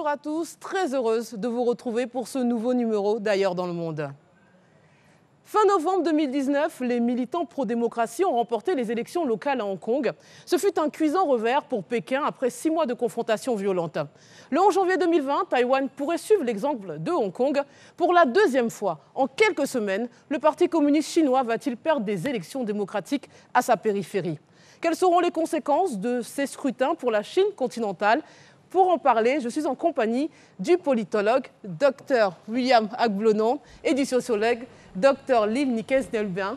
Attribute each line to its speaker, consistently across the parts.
Speaker 1: Bonjour à tous, très heureuse de vous retrouver pour ce nouveau numéro d'Ailleurs dans le monde. Fin novembre 2019, les militants pro-démocratie ont remporté les élections locales à Hong Kong. Ce fut un cuisant revers pour Pékin après 6 mois de confrontation violente. Le 11 janvier 2020, Taïwan pourrait suivre l'exemple de Hong Kong. Pour la deuxième fois en quelques semaines, le Parti communiste chinois va-t-il perdre des élections démocratiques à sa périphérie? Quelles seront les conséquences de ces scrutins pour la Chine continentale? Pour en parler, je suis en compagnie du politologue Dr William Agblonon et du sociologue Dr Lyle Nikes-Nelbin.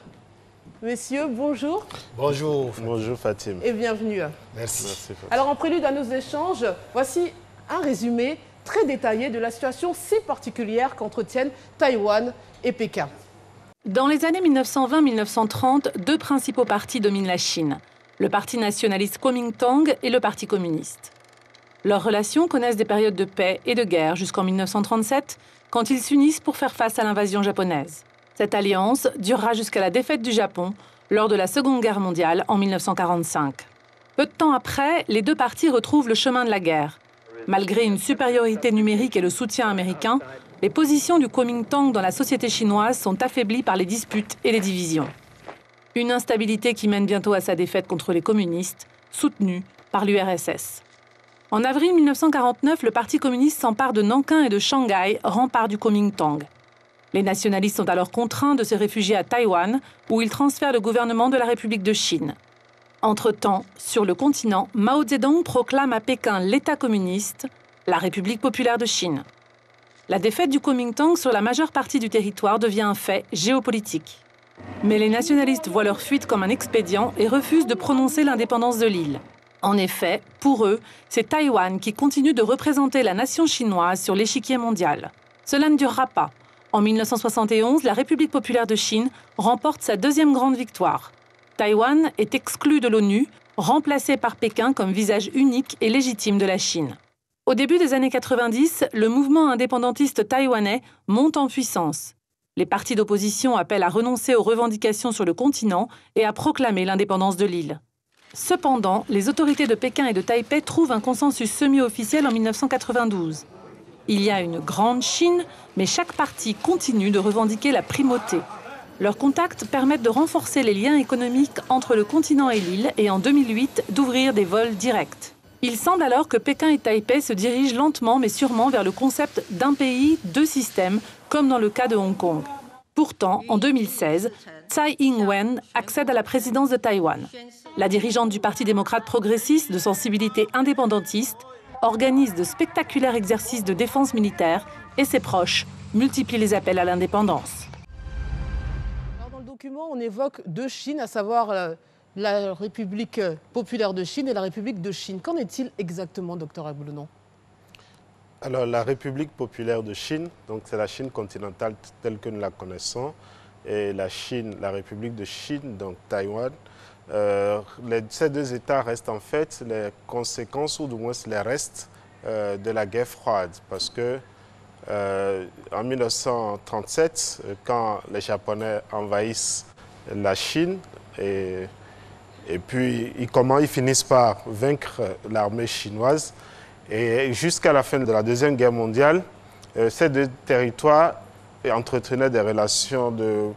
Speaker 1: Messieurs, bonjour.
Speaker 2: Bonjour.
Speaker 3: Bonjour Fatim.
Speaker 1: Et bienvenue.
Speaker 2: Merci.
Speaker 3: Merci, Fatim.
Speaker 1: Alors en prélude à nos échanges, voici un résumé très détaillé de la situation si particulière qu'entretiennent Taïwan et Pékin.
Speaker 4: Dans les années 1920-1930, deux principaux partis dominent la Chine, le parti nationaliste Kuomintang et le parti communiste. Leurs relations connaissent des périodes de paix et de guerre jusqu'en 1937, quand ils s'unissent pour faire face à l'invasion japonaise. Cette alliance durera jusqu'à la défaite du Japon lors de la Seconde Guerre mondiale en 1945. Peu de temps après, les deux partis retrouvent le chemin de la guerre. Malgré une supériorité numérique et le soutien américain, les positions du Kuomintang dans la société chinoise sont affaiblies par les disputes et les divisions. Une instabilité qui mène bientôt à sa défaite contre les communistes, soutenue par l'URSS. En avril 1949, le Parti communiste s'empare de Nankin et de Shanghai, rempart du Kuomintang. Les nationalistes sont alors contraints de se réfugier à Taïwan, où ils transfèrent le gouvernement de la République de Chine. Entre-temps, sur le continent, Mao Zedong proclame à Pékin l'État communiste, la République populaire de Chine. La défaite du Kuomintang sur la majeure partie du territoire devient un fait géopolitique. Mais les nationalistes voient leur fuite comme un expédient et refusent de prononcer l'indépendance de l'île. En effet, pour eux, c'est Taïwan qui continue de représenter la nation chinoise sur l'échiquier mondial. Cela ne durera pas. En 1971, la République populaire de Chine remporte sa deuxième grande victoire. Taïwan est exclu de l'ONU, remplacé par Pékin comme visage unique et légitime de la Chine. Au début des années 90, le mouvement indépendantiste taïwanais monte en puissance. Les partis d'opposition appellent à renoncer aux revendications sur le continent et à proclamer l'indépendance de l'île. Cependant, les autorités de Pékin et de Taipei trouvent un consensus semi-officiel en 1992. Il y a une grande Chine, mais chaque parti continue de revendiquer la primauté. Leurs contacts permettent de renforcer les liens économiques entre le continent et l'île et en 2008, d'ouvrir des vols directs. Il semble alors que Pékin et Taipei se dirigent lentement mais sûrement vers le concept d'un pays, deux systèmes, comme dans le cas de Hong Kong. Pourtant, en 2016, Tsai Ing-wen accède à la présidence de Taïwan. La dirigeante du Parti démocrate progressiste de sensibilité indépendantiste organise de spectaculaires exercices de défense militaire et ses proches multiplient les appels à l'indépendance.
Speaker 1: Dans le document, on évoque deux Chines, à savoir la République populaire de Chine et la République de Chine. Qu'en est-il exactement, docteur Agblonon?
Speaker 3: Alors, la République populaire de Chine, donc c'est la Chine continentale telle que nous la connaissons, et la Chine, la République de Chine, donc Taïwan. Ces deux États restent en fait les conséquences, ou du moins les restes de la guerre froide. Parce que en 1937, quand les Japonais envahissent la Chine, et puis ils finissent par vaincre l'armée chinoise, et jusqu'à la fin de la Deuxième Guerre mondiale, ces deux territoires entretenaient des relations de...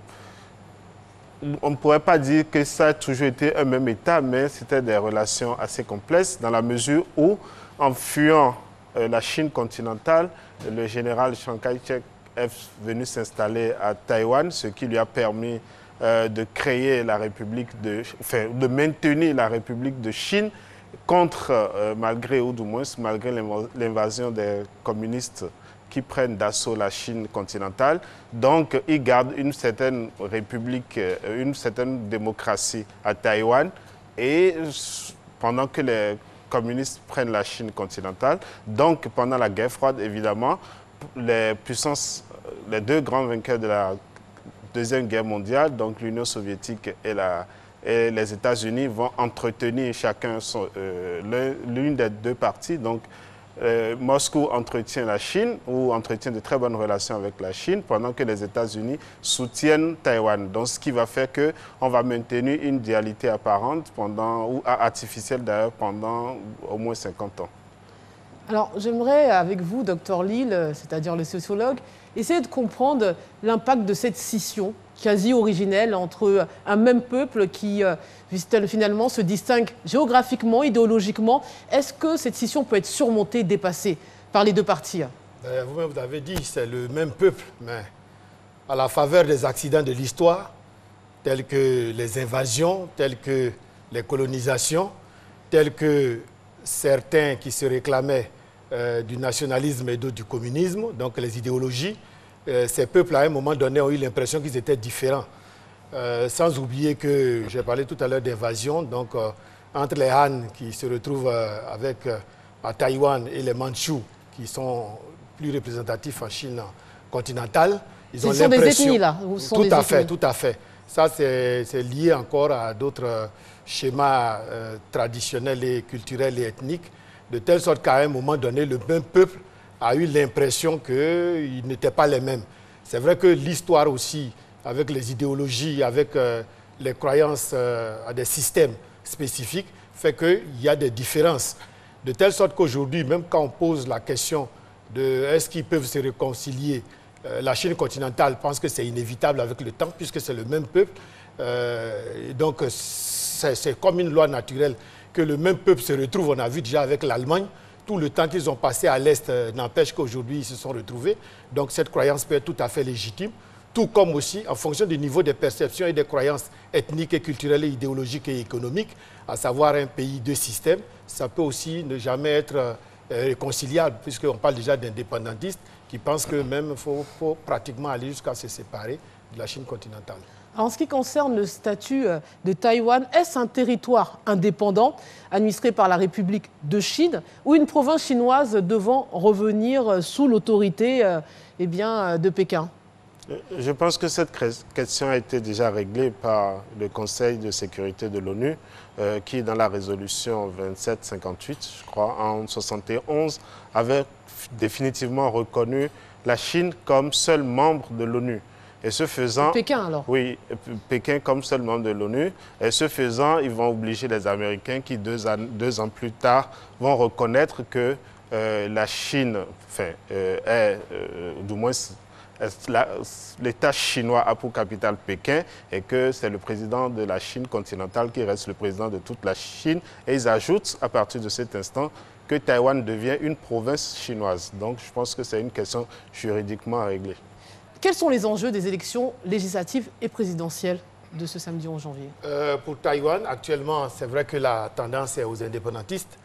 Speaker 3: On ne pourrait pas dire que ça a toujours été un même État, mais c'était des relations assez complexes dans la mesure où, en fuyant la Chine continentale, le général Chiang Kai-shek est venu s'installer à Taïwan, ce qui lui a permis de créer la République de maintenir la République de Chine contre, malgré l'invasion des communistes qui prennent d'assaut la Chine continentale. Donc, ils gardent une certaine république, une certaine démocratie à Taïwan, et pendant que les communistes prennent la Chine continentale. Donc, pendant la guerre froide, évidemment, les deux grands vainqueurs de la Deuxième Guerre mondiale, donc l'Union soviétique et les États-Unis, vont entretenir chacun l'une des deux parties. Donc, Moscou entretient la Chine, ou entretient de très bonnes relations avec la Chine, pendant que les États-Unis soutiennent Taïwan. Donc, ce qui va faire qu'on va maintenir une dualité apparente, ou artificielle d'ailleurs, pendant au moins 50 ans.
Speaker 1: Alors, j'aimerais, avec vous, Dr Lille, c'est-à-dire le sociologue, essayer de comprendre l'impact de cette scission quasi originelle entre un même peuple qui, finalement, se distingue géographiquement, idéologiquement. Est-ce que cette scission peut être surmontée, dépassée par les deux parties?
Speaker 2: Vous-même, vous avez dit, c'est le même peuple, mais à la faveur des accidents de l'histoire, tels que les invasions, tels que les colonisations, tels que certains qui se réclamaient du nationalisme et d'autres du communisme, donc les idéologies, ces peuples, à un moment donné, ont eu l'impression qu'ils étaient différents. Sans oublier que j'ai parlé tout à l'heure d'invasion, donc entre les Han qui se retrouvent à Taïwan et les Mandchous qui sont plus représentatifs en Chine continentale, ils ont
Speaker 1: l'impression... Ce sont des ethnies, là.
Speaker 2: Tout à fait. Ça, c'est lié encore à d'autres schémas traditionnels et culturels et ethniques, de telle sorte qu'à un moment donné, le même peuple a eu l'impression qu'ils n'étaient pas les mêmes. C'est vrai que l'histoire aussi, avec les idéologies, avec les croyances à des systèmes spécifiques, fait qu'il y a des différences. De telle sorte qu'aujourd'hui, même quand on pose la question de est-ce qu'ils peuvent se réconcilier, la Chine continentale pense que c'est inévitable avec le temps, puisque c'est le même peuple. Donc, c'est comme une loi naturelle que le même peuple se retrouve. On a vu déjà avec l'Allemagne, tout le temps qu'ils ont passé à l'Est n'empêche qu'aujourd'hui, ils se sont retrouvés. Donc, cette croyance peut être tout à fait légitime. Tout comme aussi, en fonction du niveau des perceptions et des croyances ethniques et culturelles et idéologiques et économiques, à savoir un pays, deux systèmes, ça peut aussi ne jamais être réconciliable, puisqu'on parle déjà d'indépendantistes qui pensent que même il faut pratiquement aller jusqu'à se séparer de la Chine continentale.
Speaker 1: En ce qui concerne le statut de Taïwan, est-ce un territoire indépendant administré par la République de Chine ou une province chinoise devant revenir sous l'autorité de Pékin?
Speaker 3: Je pense que cette question a été déjà réglée par le Conseil de sécurité de l'ONU, qui, dans la résolution 2758, je crois, en 1971, avait définitivement reconnu la Chine comme seul membre de l'ONU. Et ce faisant...
Speaker 1: Pékin, alors?
Speaker 3: Oui, Pékin comme seul membre de l'ONU. Et ce faisant, ils vont obliger les Américains qui, deux ans plus tard, vont reconnaître que la Chine du moins... l'État chinois a pour capitale Pékin et que c'est le président de la Chine continentale qui reste le président de toute la Chine. Et ils ajoutent, à partir de cet instant, que Taïwan devient une province chinoise. Donc, je pense que c'est une question juridiquement réglée.
Speaker 1: Quels sont les enjeux des élections législatives et présidentielles de ce samedi 11 janvier?
Speaker 2: Pour Taïwan, actuellement, c'est vrai que la tendance est aux indépendantistes,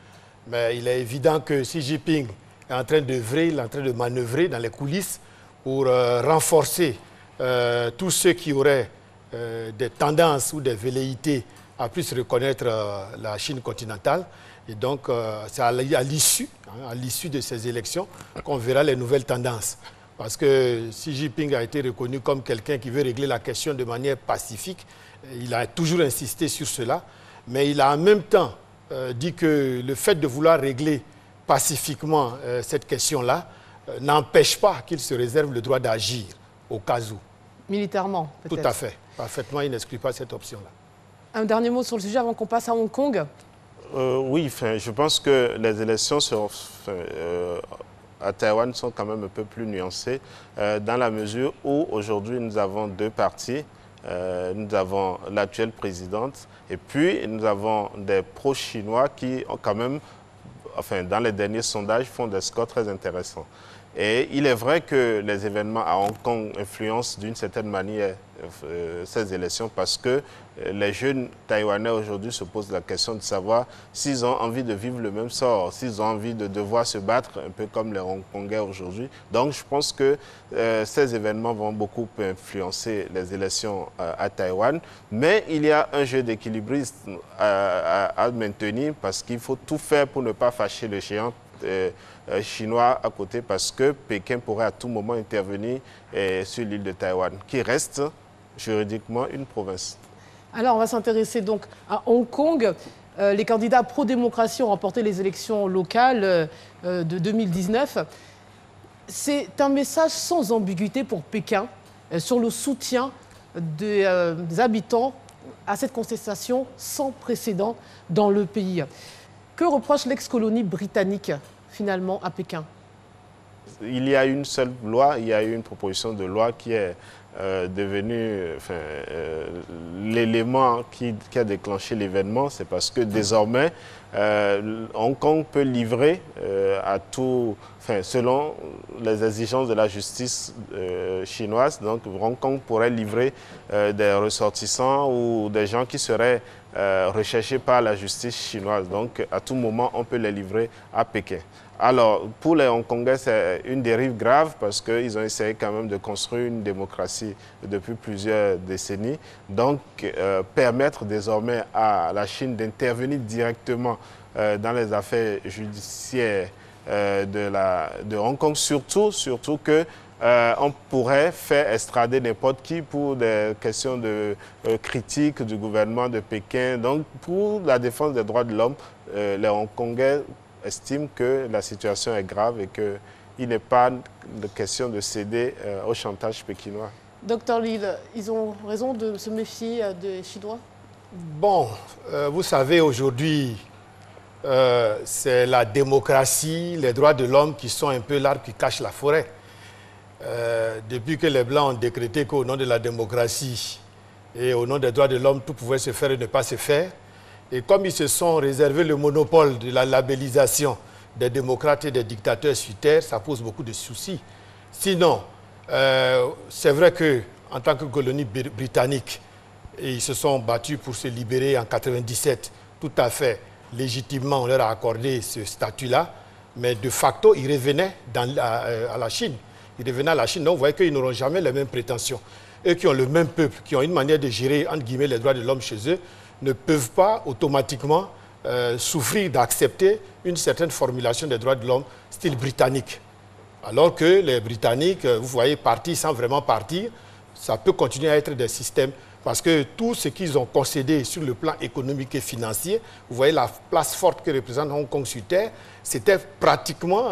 Speaker 2: mais il est évident que Xi Jinping est en train d'œuvrer, il est en train de manœuvrer dans les coulisses pour renforcer tous ceux qui auraient des tendances ou des velléités à plus reconnaître la Chine continentale. Et donc, c'est à l'issue de ces élections qu'on verra les nouvelles tendances. Parce que Xi Jinping a été reconnu comme quelqu'un qui veut régler la question de manière pacifique. Il a toujours insisté sur cela. Mais il a en même temps dit que le fait de vouloir régler pacifiquement cette question-là n'empêche pas qu'il se réserve le droit d'agir au cas où.
Speaker 1: Militairement, peut-être?
Speaker 2: Tout à fait. Parfaitement, il n'exclut pas cette option-là.
Speaker 1: Un dernier mot sur le sujet avant qu'on passe à Hong Kong?
Speaker 3: Oui, je pense que les élections à Taïwan sont quand même un peu plus nuancées dans la mesure où aujourd'hui nous avons deux partis. Nous avons l'actuelle présidente et puis nous avons des pro-chinois qui ont quand même, dans les derniers sondages, font des scores très intéressants. Et il est vrai que les événements à Hong Kong influencent d'une certaine manière ces élections parce que les jeunes Taïwanais aujourd'hui se posent la question de savoir s'ils ont envie de vivre le même sort, s'ils ont envie de devoir se battre un peu comme les Hongkongais aujourd'hui. Donc je pense que ces événements vont beaucoup influencer les élections à Taïwan. Mais il y a un jeu d'équilibrisme à maintenir parce qu'il faut tout faire pour ne pas fâcher le géant chinois à côté parce que Pékin pourrait à tout moment intervenir sur l'île de Taïwan, qui reste juridiquement une province.
Speaker 1: Alors, on va s'intéresser donc à Hong Kong. Les candidats pro-démocratie ont remporté les élections locales de 2019. C'est un message sans ambiguïté pour Pékin sur le soutien des habitants à cette contestation sans précédent dans le pays. Que reproche l'ex-colonie britannique finalement à Pékin?
Speaker 3: Il y a une seule loi, il y a eu une proposition de loi qui est devenu l'élément qui a déclenché l'événement. C'est parce que désormais, Hong Kong peut livrer à tout, selon les exigences de la justice chinoise, donc Hong Kong pourrait livrer des ressortissants ou des gens qui seraient recherchés par la justice chinoise. Donc à tout moment, on peut les livrer à Pékin. Alors, pour les Hongkongais, c'est une dérive grave parce qu'ils ont essayé quand même de construire une démocratie depuis plusieurs décennies. Donc, permettre désormais à la Chine d'intervenir directement dans les affaires judiciaires de Hong Kong, surtout que on pourrait faire extrader n'importe qui pour des questions de critique du gouvernement de Pékin. Donc, pour la défense des droits de l'homme, les Hongkongais estime que la situation est grave et qu'il n'est pas de question de céder au chantage pékinois.
Speaker 1: Docteur Lille, ils ont raison de se méfier des Chinois?
Speaker 2: Bon, vous savez, aujourd'hui, c'est la démocratie, les droits de l'homme qui sont un peu l'arbre qui cache la forêt. Depuis que les Blancs ont décrété qu'au nom de la démocratie et au nom des droits de l'homme, tout pouvait se faire et ne pas se faire, et comme ils se sont réservés le monopole de la labellisation des démocrates et des dictateurs sur terre, ça pose beaucoup de soucis. Sinon, c'est vrai qu'en tant que colonie britannique, ils se sont battus pour se libérer en 1997, tout à fait légitimement, on leur a accordé ce statut-là, mais de facto, ils revenaient à la Chine. Ils revenaient à la Chine, donc vous voyez qu'ils n'auront jamais les mêmes prétentions. Eux qui ont le même peuple, qui ont une manière de gérer, entre guillemets, les droits de l'homme chez eux, ne peuvent pas automatiquement souffrir d'accepter une certaine formulation des droits de l'homme style britannique. Alors que les Britanniques, vous voyez, partir sans vraiment partir, ça peut continuer à être des systèmes. Parce que tout ce qu'ils ont concédé sur le plan économique et financier, vous voyez la place forte que représente Hong Kong sur terre, c'était pratiquement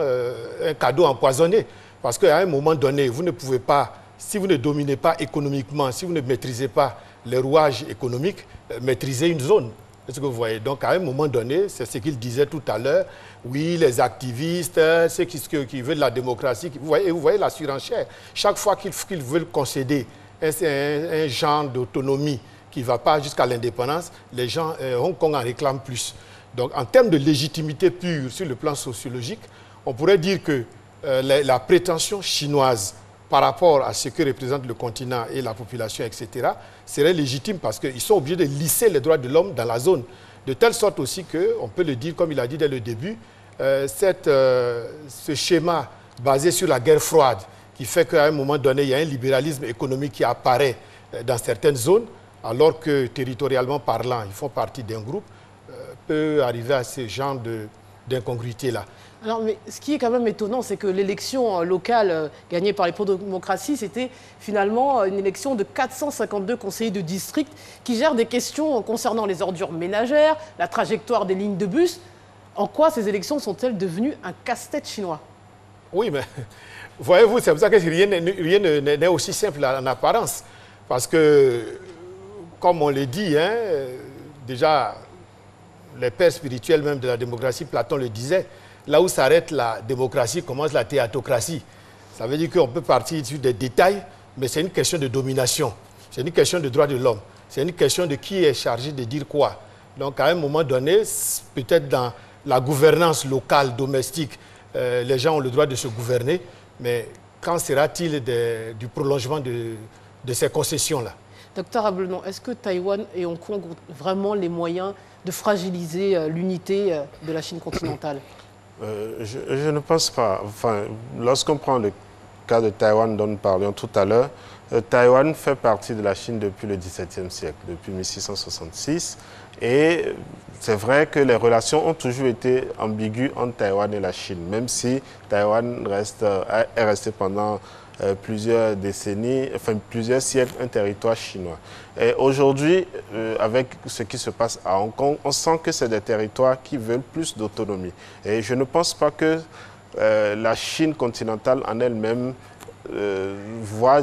Speaker 2: un cadeau empoisonné. Parce qu'à un moment donné, vous ne pouvez pas, si vous ne dominez pas économiquement, si vous ne maîtrisez pas les rouages économiques, maîtriser une zone. Est-ce que vous voyez? Donc, à un moment donné, c'est ce qu'il disait tout à l'heure. Oui, les activistes, ceux qui veulent la démocratie, vous voyez la surenchère. Chaque fois qu'ils veulent concéder un genre d'autonomie qui ne va pas jusqu'à l'indépendance, les gens, Hong Kong en réclament plus. Donc, en termes de légitimité pure sur le plan sociologique, on pourrait dire que la prétention chinoise par rapport à ce que représente le continent et la population, etc., serait légitime parce qu'ils sont obligés de lisser les droits de l'homme dans la zone. De telle sorte aussi qu'on peut le dire, comme il a dit dès le début, ce schéma basé sur la guerre froide, qui fait qu'à un moment donné, il y a un libéralisme économique qui apparaît dans certaines zones, alors que territorialement parlant, ils font partie d'un groupe, peut arriver à ce genre d'incongruité-là.
Speaker 1: Alors, mais ce qui est quand même étonnant, c'est que l'élection locale gagnée par les pro-démocratie, c'était finalement une élection de 452 conseillers de district qui gèrent des questions concernant les ordures ménagères, la trajectoire des lignes de bus. En quoi ces élections sont-elles devenues un casse-tête chinois?
Speaker 2: Oui, mais voyez-vous, c'est pour ça que rien n'est aussi simple en apparence. Parce que, comme on le dit, hein, déjà, les pères spirituels même de la démocratie, Platon le disait, là où s'arrête la démocratie, commence la théatocratie. Ça veut dire qu'on peut partir sur des détails, mais c'est une question de domination. C'est une question de droit de l'homme. C'est une question de qui est chargé de dire quoi. Donc, à un moment donné, peut-être dans la gouvernance locale, domestique, les gens ont le droit de se gouverner, mais quand sera-t-il du prolongement de ces concessions-là?
Speaker 1: Docteur Ablenon, est-ce que Taïwan et Hong Kong ont vraiment les moyens de fragiliser l'unité de la Chine continentale?
Speaker 3: Je ne pense pas. Enfin, lorsqu'on prend le cas de Taïwan dont nous parlions tout à l'heure, Taïwan fait partie de la Chine depuis le XVIIe siècle, depuis 1666. Et c'est vrai que les relations ont toujours été ambiguës entre Taïwan et la Chine, même si Taïwan est resté pendant plusieurs décennies, enfin plusieurs siècles, un territoire chinois. Et aujourd'hui, avec ce qui se passe à Hong Kong, on sent que c'est des territoires qui veulent plus d'autonomie. Et je ne pense pas que la Chine continentale en elle-même voit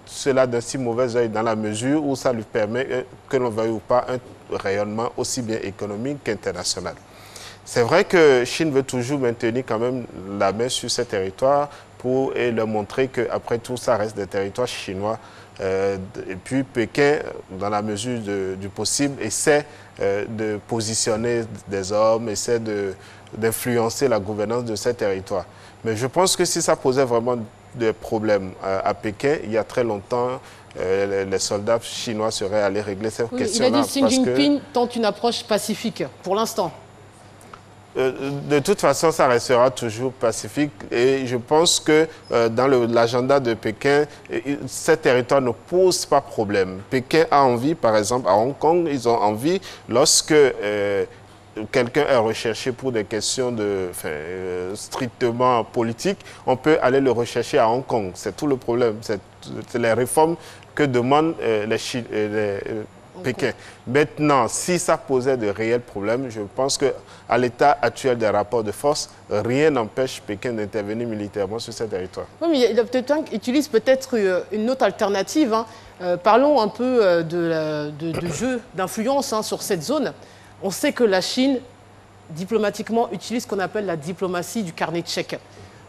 Speaker 3: cela d'un si mauvais œil, dans la mesure où ça lui permet, que l'on veuille ou pas, un rayonnement aussi bien économique qu'international. C'est vrai que Chine veut toujours maintenir quand même la main sur ces territoires et leur montrer qu'après tout, ça reste des territoires chinois. Et puis Pékin, dans la mesure du possible, essaie de positionner des hommes, essaie d'influencer la gouvernance de ces territoires. Mais je pense que si ça posait vraiment des problèmes à Pékin, il y a très longtemps, les soldats chinois seraient allés régler ces questions-là.
Speaker 1: Il a dit Xi Jinping tente une approche pacifique, pour l'instant.
Speaker 3: De toute façon, ça restera toujours pacifique et je pense que dans l'agenda de Pékin, ces territoires ne posent pas problème. Pékin a envie, par exemple, à Hong Kong, ils ont envie, lorsque quelqu'un est recherché pour des questions strictement politiques, on peut aller le rechercher à Hong Kong. C'est tout le problème. C'est les réformes que demandent Pékin. Maintenant, si ça posait de réels problèmes, je pense qu'à l'état actuel des rapports de force, rien n'empêche Pékin d'intervenir militairement sur ces territoires.
Speaker 1: Oui, mais il y a peut-être utilise peut-être une autre alternative. Hein. Parlons un peu de jeu d'influence sur cette zone. On sait que la Chine, diplomatiquement, utilise ce qu'on appelle la diplomatie du carnet de chèques.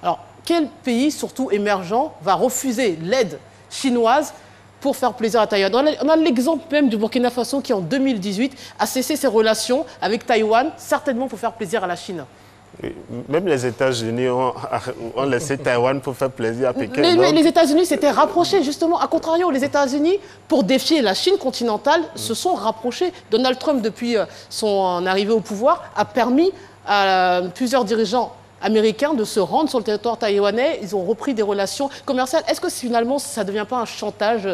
Speaker 1: Alors, quel pays, surtout émergent, va refuser l'aide chinoise pour faire plaisir à Taïwan? On a l'exemple même du Burkina Faso qui, en 2018, a cessé ses relations avec Taïwan, certainement pour faire plaisir à la Chine.
Speaker 3: Même les États-Unis ont laissé Taïwan pour faire plaisir à Pékin.
Speaker 1: Les États-Unis s'étaient rapprochés, justement. À contrario, les États-Unis, pour défier la Chine continentale, se sont rapprochés. Donald Trump, depuis son arrivée au pouvoir, a permis à plusieurs dirigeants américains de se rendre sur le territoire taïwanais. Ils ont repris des relations commerciales. Est-ce que finalement, ça ne devient pas un chantage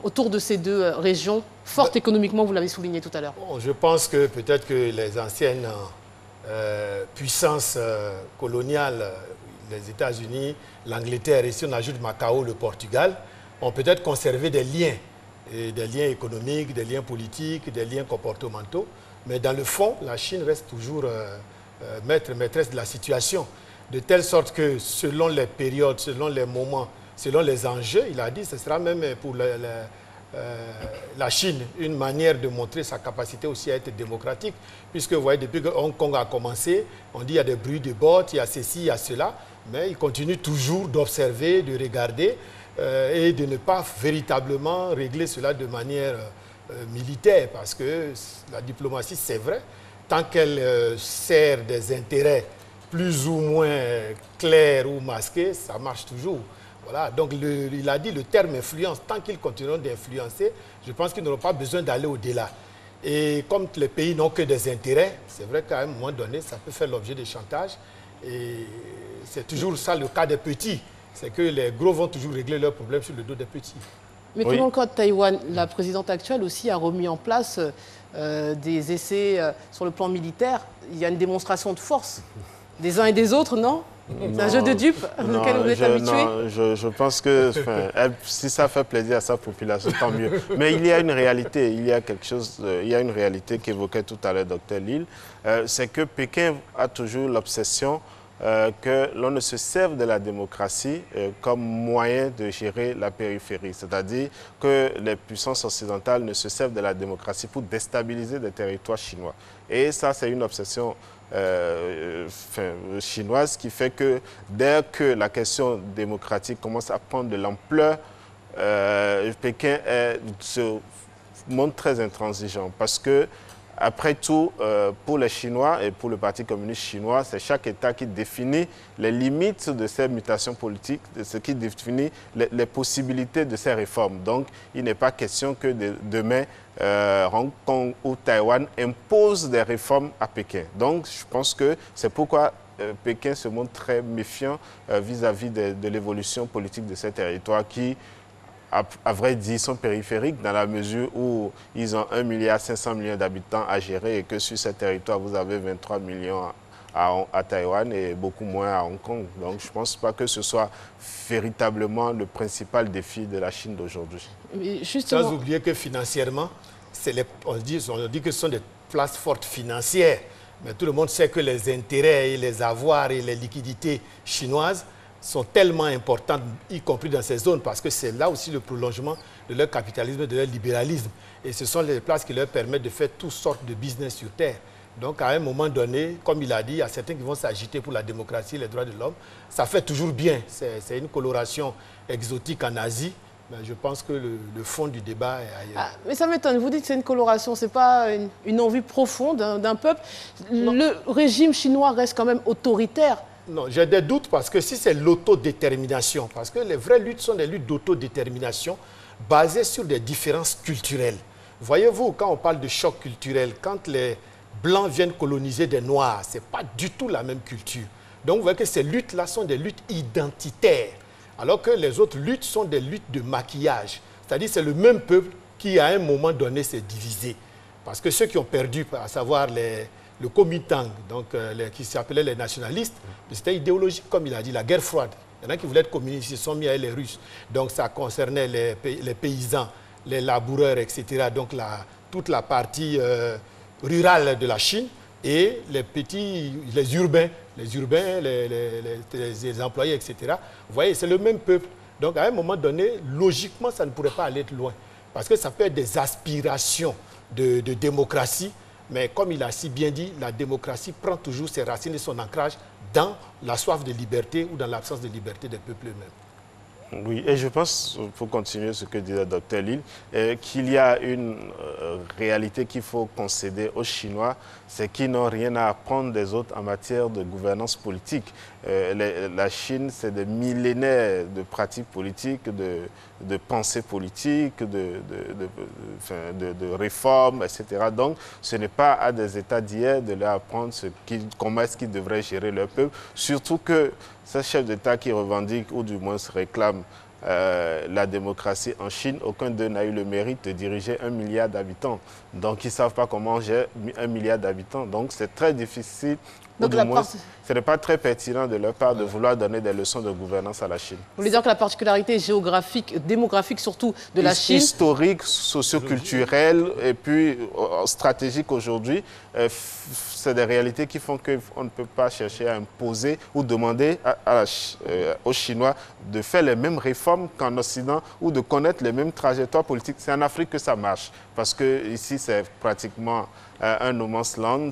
Speaker 1: autour de ces deux régions, fortes économiquement, vous l'avez souligné tout à l'heure?
Speaker 2: Bon, je pense que peut-être que les anciennes puissances coloniales, les États-Unis, l'Angleterre, et si on ajoute Macao, le Portugal, ont peut-être conservé des liens économiques, des liens politiques, des liens comportementaux. Mais dans le fond, la Chine reste toujours maîtresse de la situation, de telle sorte que selon les périodes, selon les moments, selon les enjeux, il a dit, ce sera même pour la Chine une manière de montrer sa capacité aussi à être démocratique, puisque vous voyez, depuis que Hong Kong a commencé, on dit qu'il y a des bruits de bottes, il y a ceci, il y a cela, mais il continue toujours d'observer, de regarder et de ne pas véritablement régler cela de manière militaire, parce que la diplomatie, c'est vrai, tant qu'elle sert des intérêts plus ou moins clairs ou masqués, ça marche toujours. Voilà. Donc il a dit le terme influence, tant qu'ils continueront d'influencer, je pense qu'ils n'auront pas besoin d'aller au-delà. Et comme les pays n'ont que des intérêts, c'est vrai qu'à un moment donné, ça peut faire l'objet de chantage. Et c'est toujours ça le cas des petits. C'est que les gros vont toujours régler leurs problèmes sur le dos des petits.
Speaker 1: Mais comme le cas de Taïwan, la présidente actuelle aussi a remis en place des essais sur le plan militaire. Il y a une démonstration de force des uns et des autres, non? C'est un jeu de dupes auquel vous êtes habitué?
Speaker 3: Non, je pense que si ça fait plaisir à sa population, tant mieux. Mais il y a une réalité, il y a une réalité qu'évoquait tout à l'heure Dr Lille, c'est que Pékin a toujours l'obsession que l'on ne se serve de la démocratie comme moyen de gérer la périphérie. C'est-à-dire que les puissances occidentales ne se servent de la démocratie pour déstabiliser des territoires chinois. Et ça, c'est une obsession chinoise qui fait que dès que la question démocratique commence à prendre de l'ampleur, Pékin se montre très intransigeant parce que après tout, pour les Chinois et pour le Parti communiste chinois, c'est chaque État qui définit les limites de ces mutations politiques, ce qui définit les possibilités de ces réformes. Donc, il n'est pas question que demain, Hong Kong ou Taïwan imposent des réformes à Pékin. Donc, je pense que c'est pourquoi Pékin se montre très méfiant vis-à-vis de l'évolution politique de ces territoires qui, à vrai dire, sont périphériques dans la mesure où ils ont 1,5 milliard d'habitants à gérer et que sur ce territoire, vous avez 23 millions à Taïwan et beaucoup moins à Hong Kong. Donc, je ne pense pas que ce soit véritablement le principal défi de la Chine d'aujourd'hui.
Speaker 2: Sans oublier que financièrement, on dit que ce sont des places fortes financières, mais tout le monde sait que les intérêts et les avoirs et les liquidités chinoises sont tellement importantes, y compris dans ces zones, parce que c'est là aussi le prolongement de leur capitalisme, de leur libéralisme. Et ce sont les places qui leur permettent de faire toutes sortes de business sur Terre. Donc, à un moment donné, comme il a dit, il y a certains qui vont s'agiter pour la démocratie et les droits de l'homme. Ça fait toujours bien. C'est une coloration exotique en Asie. Mais je pense que le fond du débat est ailleurs.
Speaker 1: Ah, mais ça m'étonne. Vous dites que c'est une coloration. Ce n'est pas une envie profonde d'un peuple.
Speaker 2: Non.
Speaker 1: Le régime chinois reste quand même autoritaire.
Speaker 2: Non, j'ai des doutes parce que si c'est l'autodétermination, parce que les vraies luttes sont des luttes d'autodétermination basées sur des différences culturelles. Voyez-vous, quand on parle de choc culturel, quand les Blancs viennent coloniser des Noirs, ce n'est pas du tout la même culture. Donc vous voyez que ces luttes-là sont des luttes identitaires, alors que les autres luttes sont des luttes de maquillage. C'est-à-dire que c'est le même peuple qui, à un moment donné, s'est divisé. Parce que ceux qui ont perdu, à savoir le Kuomintang, donc qui s'appelaient les nationalistes, c'était idéologique, comme il a dit, la guerre froide. Il y en a qui voulaient être communistes, ils se sont mis avec les Russes. Donc ça concernait les paysans, les laboureurs, etc. Donc toute la partie rurale de la Chine et les urbains, les employés, etc. Vous voyez, c'est le même peuple. Donc à un moment donné, logiquement, ça ne pourrait pas aller loin. Parce que ça peut être des aspirations de démocratie, mais comme il a si bien dit, la démocratie prend toujours ses racines et son ancrage dans la soif de liberté ou dans l'absence de liberté des peuples eux-mêmes.
Speaker 3: Oui, et je pense, pour continuer ce que disait Dr Lille, qu'il y a une réalité qu'il faut concéder aux Chinois, c'est qu'ils n'ont rien à apprendre des autres en matière de gouvernance politique. La Chine, c'est des millénaires de pratiques politiques, de pensée politique, de réformes, etc. Donc, ce n'est pas à des États d'hier de leur apprendre comment est-ce qu'ils devraient gérer leur peuple, surtout que ces chefs d'État qui revendiquent, ou du moins se réclament, la démocratie en Chine, aucun d'eux n'a eu le mérite de diriger 1 milliard d'habitants. Donc, ils ne savent pas comment gérer 1 milliard d'habitants. Donc, c'est très difficile, ou du moins, ce n'est pas très pertinent de leur part de vouloir donner des leçons de gouvernance à la Chine.
Speaker 1: Vous voulez dire que la particularité géographique, démographique surtout de la Chine...
Speaker 3: Historique, socioculturelle et puis stratégique aujourd'hui, c'est des réalités qui font qu'on ne peut pas chercher à imposer ou demander aux Chinois de faire les mêmes réformes qu'en Occident ou de connaître les mêmes trajectoires politiques. C'est en Afrique que ça marche parce que ici c'est pratiquement un no man's land,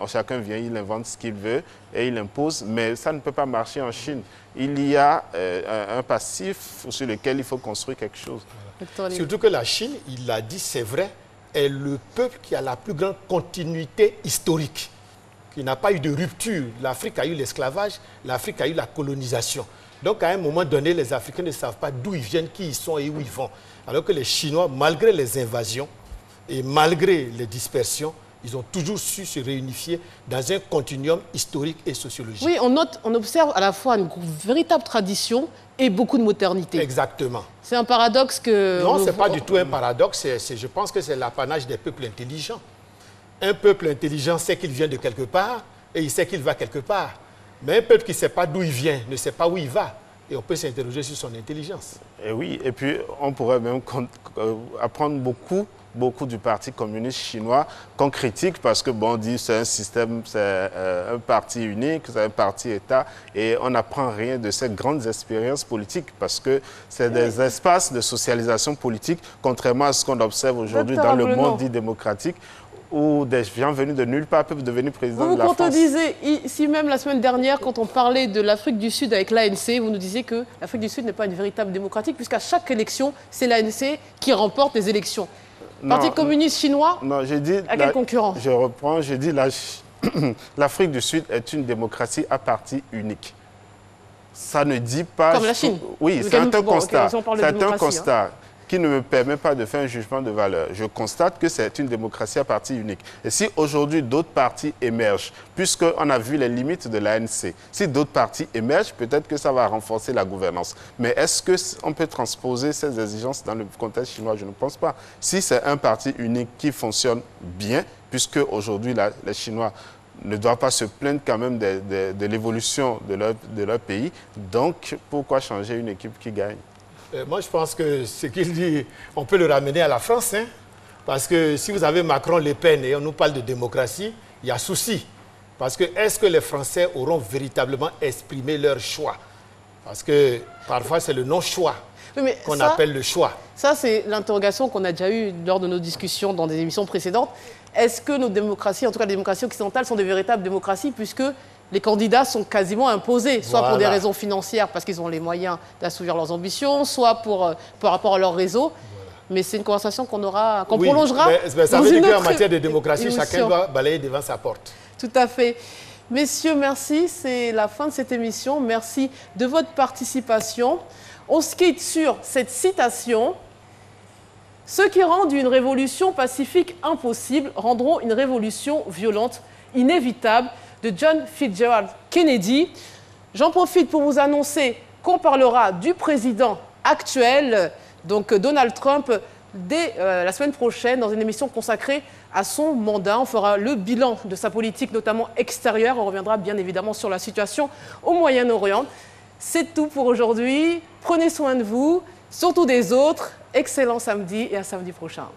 Speaker 3: chacun vient, il invente ce qu'il veut et il impose, mais ça ne peut pas marcher en Chine. Il y a un passif sur lequel il faut construire quelque chose.
Speaker 2: Surtout que la Chine, il l'a dit, c'est vrai, est le peuple qui a la plus grande continuité historique. Il n'a pas eu de rupture. L'Afrique a eu l'esclavage, l'Afrique a eu la colonisation. Donc, à un moment donné, les Africains ne savent pas d'où ils viennent, qui ils sont et où ils vont. Alors que les Chinois, malgré les invasions et malgré les dispersions, ils ont toujours su se réunifier dans un continuum historique et sociologique.
Speaker 1: Oui, on observe à la fois une véritable tradition et beaucoup de modernité.
Speaker 2: Exactement.
Speaker 1: C'est un paradoxe que...
Speaker 2: Non, ce n'est pas du tout un paradoxe. Je pense que c'est l'apanage des peuples intelligents. Un peuple intelligent sait qu'il vient de quelque part et il sait qu'il va quelque part. Mais un peuple qui ne sait pas d'où il vient ne sait pas où il va. Et on peut s'interroger sur son intelligence.
Speaker 3: Et oui, et puis on pourrait même apprendre beaucoup du Parti communiste chinois qu'on critique parce que, bon, on dit c'est un système, c'est un parti unique, c'est un parti-État et on n'apprend rien de ces grandes expériences politiques parce que c'est des espaces de socialisation politique, contrairement à ce qu'on observe aujourd'hui dans le monde dit démocratique, où des gens venus de nulle part peuvent devenir président de la France.
Speaker 1: Vous contredisez, ici même la semaine dernière, quand on parlait de l'Afrique du Sud avec l'ANC, vous nous disiez que l'Afrique du Sud n'est pas une véritable démocratique, puisqu'à chaque élection, c'est l'ANC qui remporte les élections. Parti communiste chinois,
Speaker 3: non, j'ai dit,
Speaker 1: à quel concurrent?
Speaker 3: Je reprends, j'ai dit l'Afrique du Sud est une démocratie à parti unique. Ça ne dit pas...
Speaker 1: Comme la Chine.
Speaker 3: Oui, c'est un constat. C'est un constat qui ne me permet pas de faire un jugement de valeur. Je constate que c'est une démocratie à parti unique. Et si aujourd'hui d'autres partis émergent, puisqu'on a vu les limites de l'ANC, si d'autres partis émergent, peut-être que ça va renforcer la gouvernance. Mais est-ce qu'on peut transposer ces exigences dans le contexte chinois? Je ne pense pas. Si c'est un parti unique qui fonctionne bien, puisque aujourd'hui les Chinois ne doivent pas se plaindre quand même de l'évolution de leur pays, donc pourquoi changer une équipe qui gagne?
Speaker 2: Moi, je pense que ce qu'il dit, on peut le ramener à la France. Hein, parce que si vous avez Macron, Le Pen et on nous parle de démocratie, il y a souci. Parce que est-ce que les Français auront véritablement exprimé leur choix? Parce que parfois, c'est le non-choix qu'on appelle le choix.
Speaker 1: Ça, c'est l'interrogation qu'on a déjà eue lors de nos discussions dans des émissions précédentes. Est-ce que nos démocraties, en tout cas les démocraties occidentales, sont des véritables démocraties puisque les candidats sont quasiment imposés, soit pour des raisons financières, parce qu'ils ont les moyens d'assouvir leurs ambitions, soit par rapport à leur réseau. Mais c'est une conversation qu'on prolongera.
Speaker 2: Mais ça veut dire qu'en matière de démocratie, chacun doit balayer devant sa porte.
Speaker 1: Tout à fait. Messieurs, merci. C'est la fin de cette émission. Merci de votre participation. On se quitte sur cette citation. « Ceux qui rendent une révolution pacifique impossible rendront une révolution violente inévitable » de John Fitzgerald Kennedy. J'en profite pour vous annoncer qu'on parlera du président actuel, donc Donald Trump, dès la semaine prochaine dans une émission consacrée à son mandat. On fera le bilan de sa politique, notamment extérieure. On reviendra bien évidemment sur la situation au Moyen-Orient. C'est tout pour aujourd'hui. Prenez soin de vous, surtout des autres. Excellent samedi et à samedi prochain.